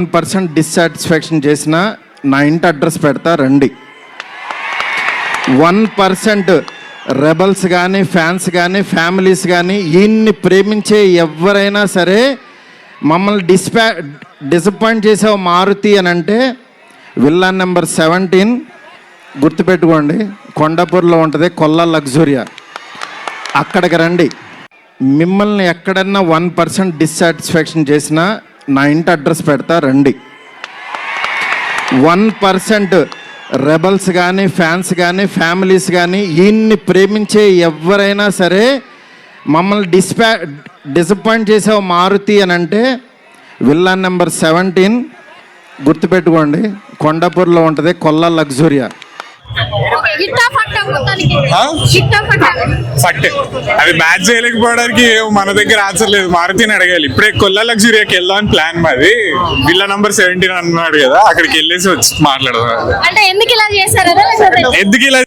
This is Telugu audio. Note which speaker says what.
Speaker 1: 1% డిస్సాటిస్ఫాక్షన్ చేసిన నా ఇంటి అడ్రస్ పెడతా రండి. 1% రెబల్స్ కానీ ఫ్యాన్స్ కానీ ఫ్యామిలీస్ కానీ ఈయన్ని ప్రేమించే ఎవరైనా సరే మమ్మల్ని డిసప్పాయింట్ చేసే మారుతి అని అంటే విల్లా నెంబర్ 17 గుర్తుపెట్టుకోండి, కొండాపూర్లో ఉంటుంది, కొల్లా లగ్జూరియా. అక్కడికి రండి. మిమ్మల్ని ఎక్కడన్నా 1% డిస్సాటిస్ఫాక్షన్ చేసినా నా ఇంటి అడ్రస్ పెడతా రండి. 1% రెబల్స్ కానీ ఫ్యాన్స్ కానీ ఫ్యామిలీస్ కానీ ఈయన్ని ప్రేమించే ఎవరైనా సరే మమ్మల్ని డిసప్పాయింట్ చేసే మారుతి అని అంటే విల్లా నెంబర్ 17 గుర్తుపెట్టుకోండి, కొండాపూర్లో ఉంటుంది, కొల్లా లగ్జూరియా.
Speaker 2: ఫట్ అది మ్యాచ్ చేయలేకపోవడానికి మన దగ్గర ఆన్సర్ లేదు, మారుతిని అడగాలి. ఇప్పుడే కొల్లా లగ్జూరియాకి వెళ్దామని ప్లాన్ మాది. విల్లా నంబర్ 17 అన్నాడు కదా, అక్కడికి వెళ్ళేసి వచ్చి మాట్లాడదాం.
Speaker 3: అంటే ఎందుకు ఇలా చేశారు?
Speaker 2: ఎందుకు ఇలా